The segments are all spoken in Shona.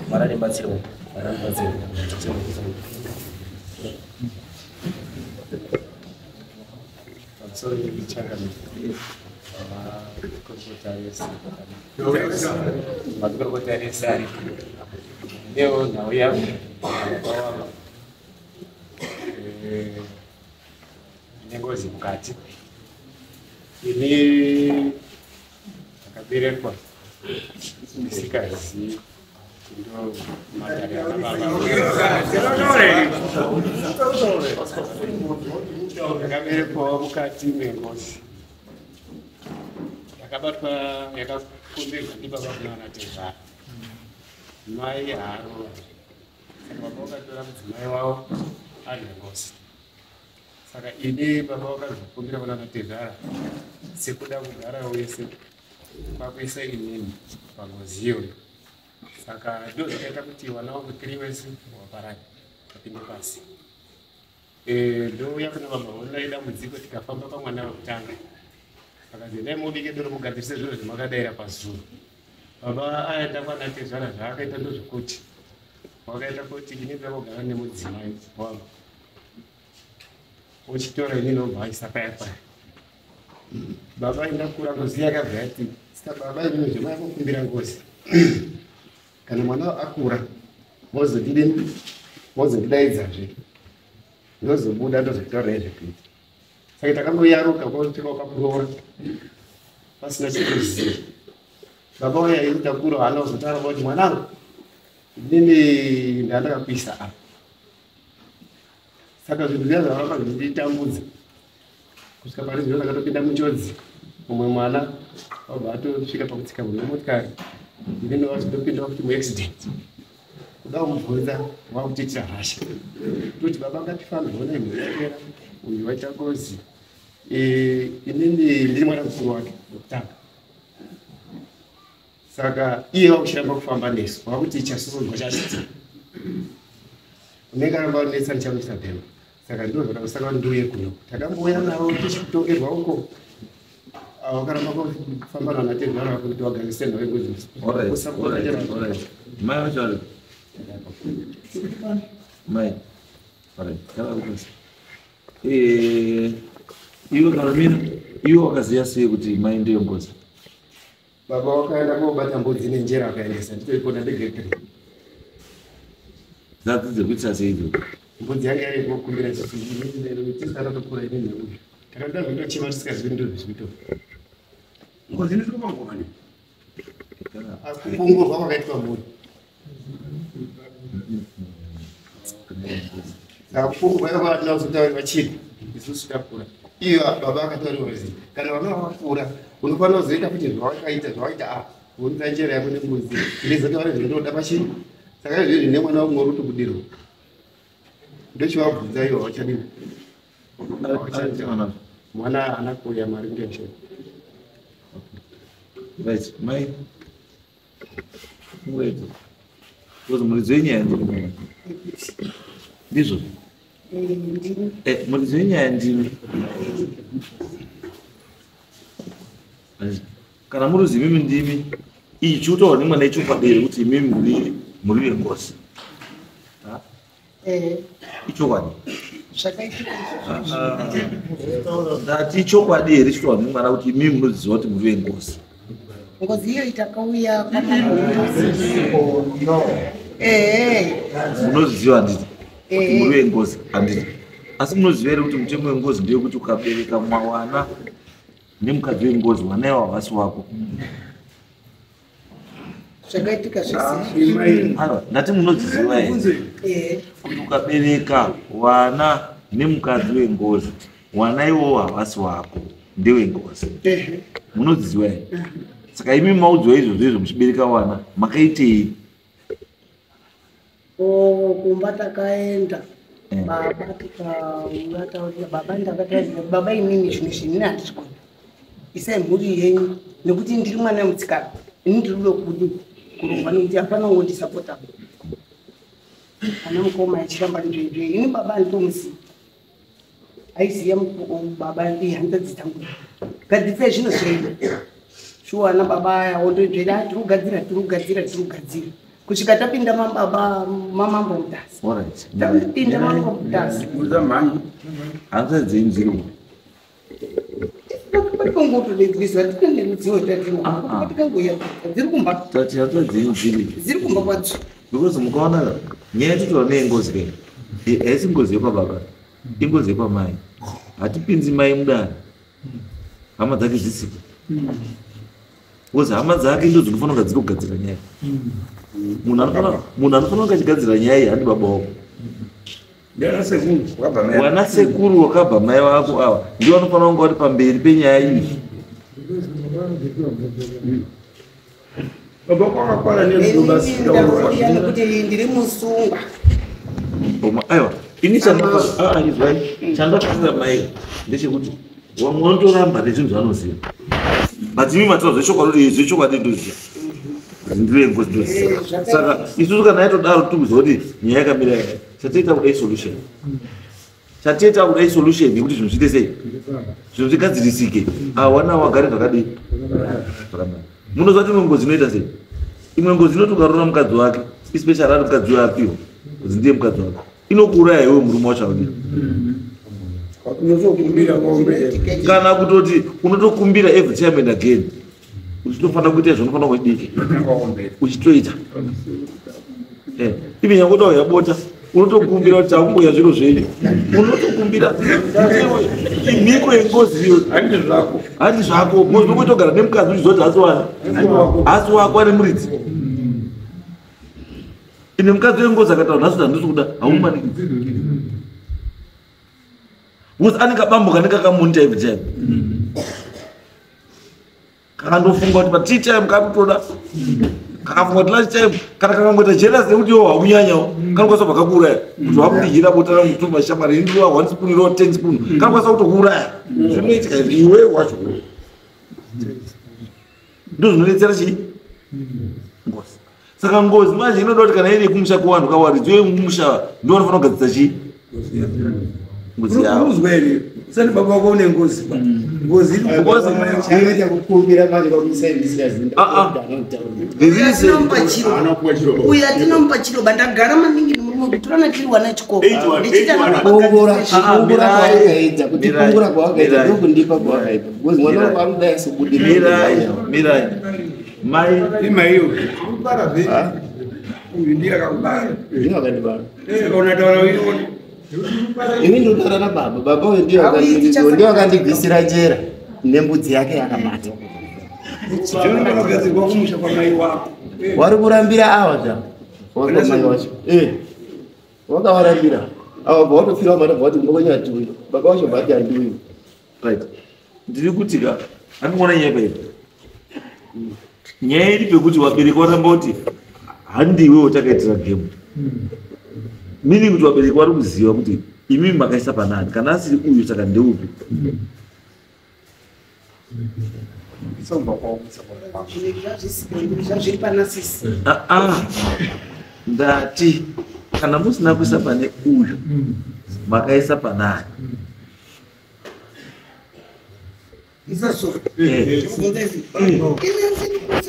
Marani batsiro. Sorry, bichanga ni. Matukota yesari. Leo na uya. Nengozi mukati. Ini akaberekwa. Sikazi. Ndo madari ya akaberekwa mukati mengozi. Yakabatwa yakakumbirwa ndi baba kuna Tezara. Mai haro. Baba wakatora mudzimai wavo ari nengozi. Saka ine baba wakazokumbira kuna Tezara sekuda kugara wese kwakuisa inini pangozi iyoyo. Saka ndo zvakaita kuti vana vangu 3 wese waparara vapinde pasi. Ndouya kuna baba unoida mudziko tikafamba pamwana wekutanga. Saka zendai mubike doro mugadzirise zviro zvamakadaira pazuva. Baba aenda kwana Tezara zvaakaita ndozvokuti wakaita kuti ini ndoda kugara nemudzimai wangu. Uchitora ini nobva aisa paya paya. Baba indakura ngozi yakabva yati saka baba ini zvemai kukumbira ngozi. Kana mwana akura mozondidaidzazve ndozobuda ndozotaura nezvekuita. Saka takamboyaruka kwasvika wakaboora pasina chekuziva. Baba waya indakura hana kuzotaura kuti mwanangu inini ndandakapisa apa. Saka zvinhu zviya zvavaramba zvichitambudza kusvika pari zvino zvakatopinda munjodzi. Mumwe mwana wabva atosvika pakutsika mumotikari. Even though I was looking up to accident. Kuda umubvunza wakutiitira rasha. Kuti baba ngatifambe ona imhera uyu waita ngozi. Inini ndiri mwana mukuru wake wekutanga. Saka iye wakushamba kufamba nesu wakuti ichasuzwa chachiti. Unenge aramba unetsa ndichamuisa pemba. Saka ndiro zvakasaka ndiuye kuno. Takambouya nawo tichitokerwa uko. Wakaramba kufamba nana Tezara kuti wagarise nawe ngozi. Mai wachalo. Mai. Pare. Kala ukuthi. Iwo kana mina iwo wakaziya sei kuti mai ndiyo ngozi. Baba wakaenda kobata mbudzi nenjera akaendesa nditoipona ndegekere. Dzadzi kuitsa sei idzo. Mbudzi yanga iri kukumbira kuti tisara tokura ine neuyu. Takada zvinochema tisikazvi ndo zvizvito. Ngozi iri kupangwa ni. Akupungurwa kwakaitwa mbudzi. Akupungurwa kwakaitwa kutaura vachini. Isusu takura. Iyo baba akataura kuti kana vana vakura unofanira kuzoita kuti zvawakaita unza njera yako nembudzi. Ndizakavari zvinoda pachini. Saka izvi zvine mwana wangu uri kubudirwa. Ndochivabvunza iwo wachadini. Mwana anakuya mari ngesho. Right, mai. Wait. Kozi mulizoinya ndini. Ndizvo. Mulizoinya ndini. Kana muruzi mimi ndimi ichuto ni mwana icho padere kuti mimi muri ngozi. Icho kwani. Zvakaitika. Ndati chokwadi here chitwa mwana kuti mimi munoziva kuti muri ngozi. Ngozi iyo itakauya munoziva nditi kuti muri ngozi handiti. Asi munoziva here kuti mutengo wengozi ndiyo kuti ukabereka mwana nemukadzi wengozi mwana iwo havasi wako. Zvakaitika zvese. Ndati munoziva here kuti ukabereka wana nemukadzi wengozi mwana iwo havasi wako ndewengozi. Munoziva here. Saka imi maudzwa izvozvo muchibereka wana makaitei? Kumba takaenda baba tikauya taurira baba ndakataura baba inini zvinhu izvi ndini handizvikoni. Isai mhuri yenyu nekuti ndiri mwana wemutsikana. Ini ndiri kuda kurongwa nekuti hapana ungondisapota. Ana mukoma achiramba ndizvo. Ini baba handitomuziva. Aiziva baba hanzvadzi dzangu. Gadzirisa zvinhu zvenyu. Shuwa na baba aya wondojela tiri kugadzira. kusvika tapinda mamambo mutasi tapinda mamambo mutasi hanzadzenziri dziri kumba kwadzo because mukaona nyaya yatitoona nengozi kai haisi ngozi yepababa ingozi yepamai hatipinzi mai mudare hama dzake dzisipo because hama dzake ndo dzinofanira kunga dziri kugadzira nyaya munhu anofanira kunga achigadzira nyaya iyi handi baba wako wana sekuru wakabva mai vako ava ndio vanofanira kunga vari pamberi penyaya iyi kuti ndiri musunga aiwa ini chandafira mai ndechekuti wamwe unotoramba nezvinhu zvanoziva matimi matira zvechokwadi zvechokwadi ndoziva ndivengo ndoziva saka isusu kana yaitodaro tikuziva kuti nyaya yakamira yaka chatoita kudai solution chatoita kudai solution yekuti zvinhu zviite sei zvinhu zvigadzirisike awana wagare zvakadii munoziva kuti imwe ngozi inoita sei imwe ngozi inoti ukarora mukadzi wake especially ari mukadzi weapiwa kuti ndiye mukadzi wake inokuuraya iwe murume wacho audii kana kutoti unotokumbira every time and again uchitofanira kuita zvaunofanira kudii uchitoita ivi nyangoda yabota unotokumbira kuti takumboya zviro zvenyu unotokumbira imhiko yengozi iyo handi zvako mozokutogara nemukadzi uchizoti hasi wako ane muridzi ine mukadzi wengozi akataura nhasi handisi kuda haumanikidzi because anenge abambuka nekakamunita every time kakandofunga kuti pa tea time kakutoda kakafunga kuti lunch time kana kakangoita jealous nekuti iwo haunyanyawo kanokwanisa pakakuuraya kuti wakudijira bota rangu tu mashamari indiwa 1 spoon iro 10 spoon kanokwanisa kutokuuraya zvinoitika iwe wacho ndo zvinodetsera chii ngozi saka ngozi manje inoda kuti kana ine kumusha kuvanhu kawaridzwe mumusha ndo vanofanira kugadzisa chii ngozi yavo sani baba wako une ngozi ngozi changa kukumbira manje kwakusaidisira zinda uya tinompa chiro bandagara maningi mutorana tiri wana chikoko kuongora kwawakaedza kuti kuongora kwawakaedza ndokundipa kwawakaedza ngozi mwana wako anodai mirai mai imaiyo ndira kakubara ndinakandibara unataura uiona ini ndinotaura nababa baba ndio akandigwisira jera nembudzi yake yakabata zvinogadzirwa kumusha kwamai wako wari kurambira awa ta wakamai wacho wakawarambira awa pawatofira madabva wati ndokonyatuyo baba wacho bati handiuyo right ndiri kutika andikuona nyaya paipo nyaya iri pekuti wabereki waramba kuti handiwewo takaitira gemu mini kuti wabereki vari kuziva kuti imimi makaisa panani kana asiri uyu saka ndeupi ndati kana musina kuisa pane uyu makaisa panani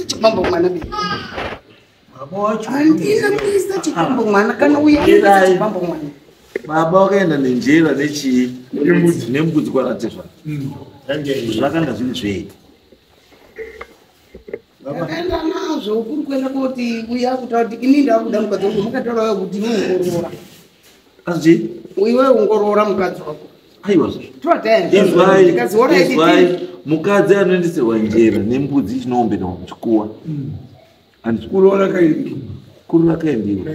chipambo mwana handina kuisa chipambo mwana kana uya chipambo mwana baba wakaenda nenjera nechii nembudzi kwaratizva zvakanga zviri zvei akaenda nazvo kuri kuenda kuti uya kutaura kuti ini ndakuda mukadzi wangu makataurawo kuti iungorora azvi iwe ungorora mukadzi wako aiwa mukadzi anoendeserwa njera nembudzi chinoomberwa kuchikuwa kuru rakaendiwa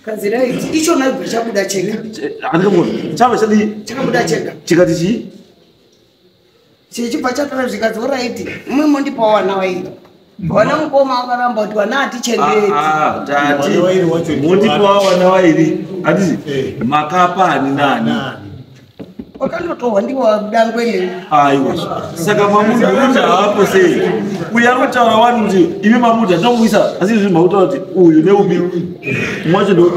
kaziraiti ichona ibva chabuda chega chava chakabuda chega chikati chii chichibva chatara zvikadzi oraiti mumwe mondipawo wana wairi wana mukoma wakaramba kuti wana hatichengeti mondipawo wana wairi hatiti makapa ani nani wakandotorwa ndiwo dangwene aiwa saka mamuda kuti haapo sei uyu anotaura wani kuti imi mamuda tomuisa asi izvi makutaura kuti uyu neubi mwacho ndo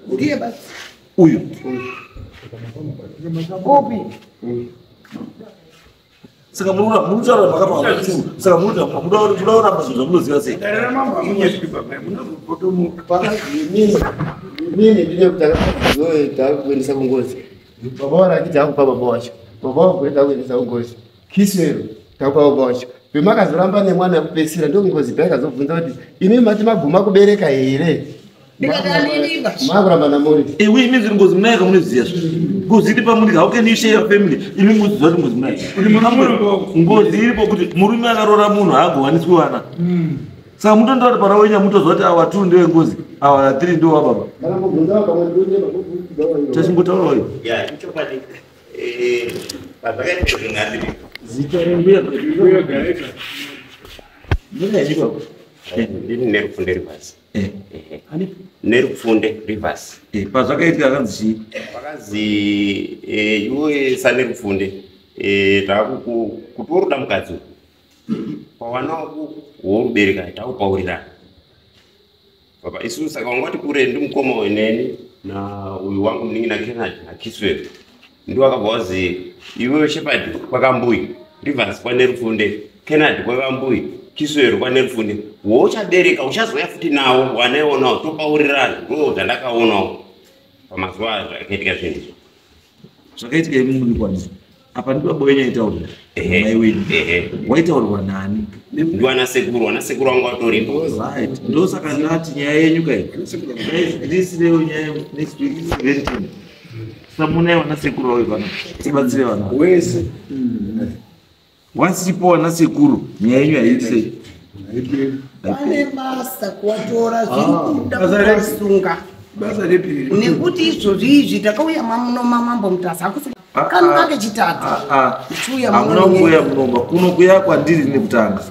ndiye basi uyu upi Saka munutaura makapa saka mudaona mazvinhu munoziva sei? Dara mama munyeti baba munozopotomuka. Pakazi mimi ndine kutaka wewe takuendesa kungozi. Baba wala akitakupa baba wacho. Baba wako kwenda kuendesa kungozi. Kiswero takupa baba wacho. Pemakazoramba nemwana kupesira ndio ngozi peka zobvunza kuti imi mati maguma kubereka here. Makuramba namuri. Iwe imi ziri ngozi munayaka munoziva ngozi iri pamuri how can you share your family imi muziva kuti ngozi munayaka ngozi iripo kuti murume akarora munhu haagowaniswi wana saka mutondaura pana wenya mutozva kuti awa 2 ndewe ngozi awa 3 ndewe wababa tachingotaura iyo ichokwadi pazvakaita zvingandiri zicharenguya ndini nerufunde rivers nerufunde rivers pazvakaitika akanzi chii pakazi iwe sanerufunde takutoruda mukadzi pawana wako worubereka takupaurirana baba isusu saka wangati kure ndi mukoma weneni na uyu wangu mningi na Kennedy na Kiswero ndi wakabva wazi iwe Shepherd kwakambuyi Rivers kwa nerufunde Kennedy kwakambuyi Kiswero kwa nerufunde wochabereka uchazoya futi nawo wanaiona topaurirana ndo zvandakaonawo pamazuva akaitika zvinhu zvakaitika imumuri kwanisa apa ndi baba wenyu aitaurira mai wenyu waitaurirwa nani? Ndiwana sekuru wangu watoripo. Right. Ndo saka ndati nyaya yenyu kai. This leo nyaya next week 17. Samuna wana sekuru wawe bana. Tibatsire wana. Wese. Wasipo wana sekuru nyaya yenyu haitse. Pane basa kuwatora zvirikuda kuvasunga. Basa lepiri. Nekuti izvozvi takauya mamuno mamambo mutasa kanu kake chitatu. Hamuna kuya munomba kuno kuya kwandiri nekutanga.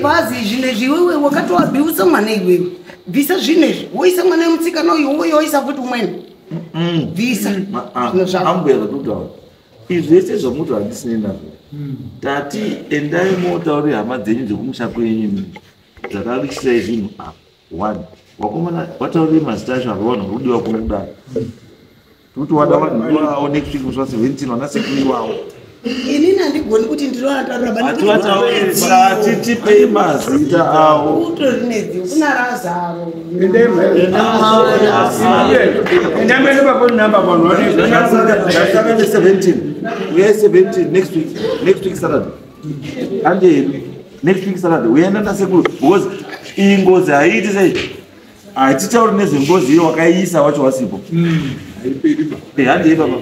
Bhazi zvinezvi iwewe wakatoabhiusa mwana iwewe. Bvisa zvinezvi woisa mwana wemusikana uyu woisa futi umweni. Bvisa. Ambuya zvakutaura. Izvi zvese zvamuti handisine nazvo. Tati endai motaurira hama dzenyu dzekumusha kwenyu dzakarisai zvinhu apa. 1. Wakomana wataurira mazita acho akaona rudiwa kunodaro. Kuti wada vanhu vawo next week uswa 17 wana sekuru wawo. Inini handigoni kuti ndinoataura bani titipei mazita awo. Utorinedzi kuna Razaro. Endamene bafoni number vanhu Saka 17. We are 17 next week Saturday. And next week Saturday we are not sekuru because ingozi haiti sei. Atitauri nezvengozi iyo wakaisa wacho wasipo. Handi baba.